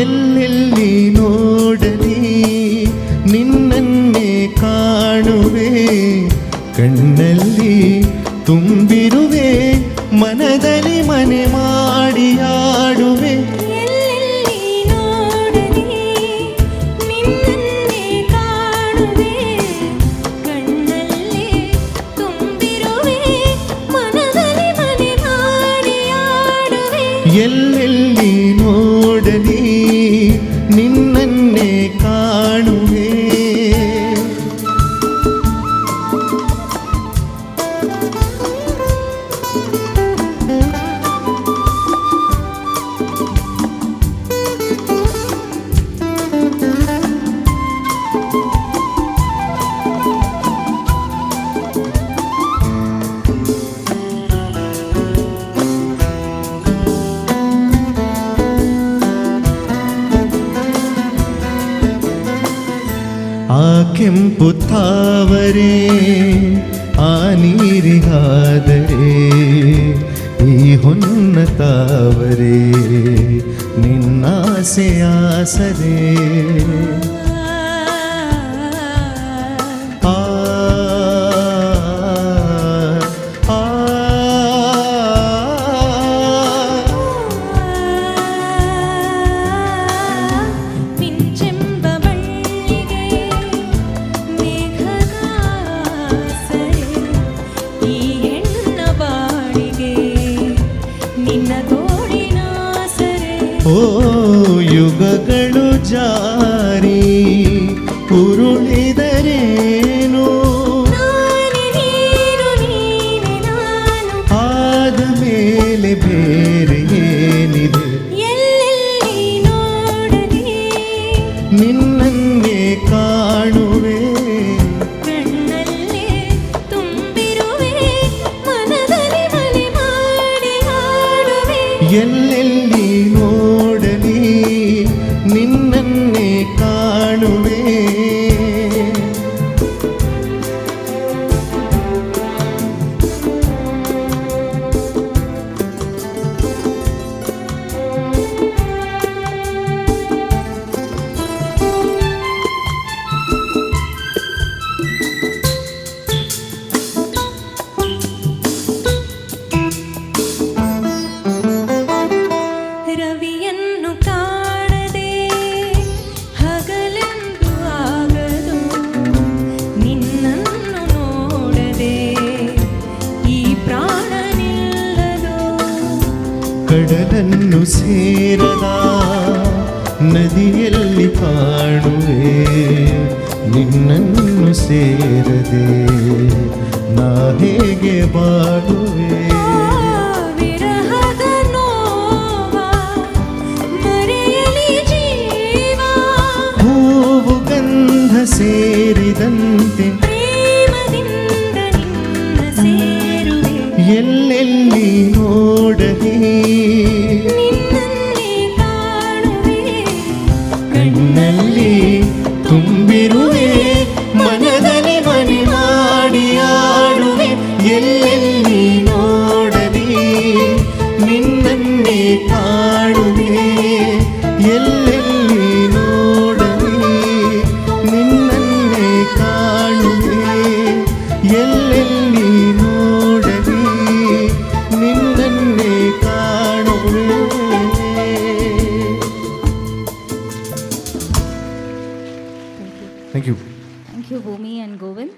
ಎಲ್ಲೆಲ್ಲಿ ನೋಡಲಿ ನಿನ್ನನ್ನೇ ಕಾಣುವೆ, ಕಣ್ಣಲ್ಲಿ ತುಂಬಿರುವೆ, ಮನದಲ್ಲಿ ಮನೆ ಮಾಡಿ ಆಡುವೆ. ಎಲ್ಲೆಲ್ಲಿ ನೋಡಲಿ ನಿನ್ನನ್ನೇ ಕಾಣುವೆ, ಕಣ್ಣಲ್ಲಿ ತುಂಬಿರುವೆ, ಮನದಲ್ಲಿ ಮನೆ ಮಾಡಿ ಆಡುವೆ. ಎಲ್ಲೆಲ್ಲಿ ನೋಡಲಿ ನಿನ್ನನ್ನೇ ಕಾಣುವೆ. ಆ ಕೆಂಪು ತಾವರೆ ಆ ನೀರಿಗಾದರೆ, ಈ ಹೊನ್ನ ತಾವರೆ ನಿನ್ನಾಸೆಯಾಸರೆ. ಆ ಓ ಯುಗಗಳು ಜಾರಿ ಉರುಳಿದರೇನು, ಆದ ಮೇಲೆ ಬೇರೆ ಏನಿದೆ. ಎಲ್ಲೆಲ್ಲಿ ನೋಡಲಿ ನಿನ್ನನ್ನೇ ಕಾಣುವೆ, ಕಣ್ಣಲ್ಲಿ ತುಂಬಿರುವೆ, ಮನದಲ್ಲಿ ಮನೆ ಮಾಡಿ ಆಡುವೆ. ಎಲ್ಲೆಲ್ಲಿ ನೋಡಲಿ ನಿನ್ನನ್ನೇ ಕಾಣುವೆ. ರವಿಯನ್ನು ಕಾಣದೆ ಹಗಲೆಂದು ಆಗದು, ನಿನ್ನನ್ನು ನೋಡದೆ ಈ ಪ್ರಾಣ ನಿಲ್ಲದು. ಕಡಲನ್ನು ಸೇರದ ನದಿಯಲ್ಲಿ ಕಾಣುವೆ, ನಿನ್ನನ್ನು ಸೇರದೆ ನಾ ಹೇಗೆ ಬಾಳುವೆ. ವಿರಹದ ನೋವ ಮರೆಯಲಿ ಜೀವ, ಹೂವು ಗಂಧ ಸೇರಿದಂತೆ ಪ್ರೇಮದಿಂದ ನಿನ್ನ ಸೇರುವೆ. ಎಲ್ಲೆಲ್ಲಿ ನೋಡಲಿ ನಿನ್ನನ್ನೇ ಕಾಣುವೆ, ಕಣ್ಣಲ್ಲಿ ತುಂಬಿರುವೆ, ಮನದಲ್ಲಿ ಮನೆ ಮಾಡಿ ಆಡುವೆ. ಎಲ್ಲೆಲ್ಲಿ ನೋಡಲಿ ನಿನ್ನನ್ನೇ ಕಾಣುವೆ, ಎಲ್ಲೆಲ್ಲಿ ನೋಡಲಿ ನಿನ್ನನ್ನೇ ಕಾಣುವೆ, ಎಲ್ಲೆಲ್ಲಿ ನೋಡಲಿ ನಿನ್ನನ್ನೇ ಕಾಣುವೆ. Thank you. Thank you, Bhumi and Govind.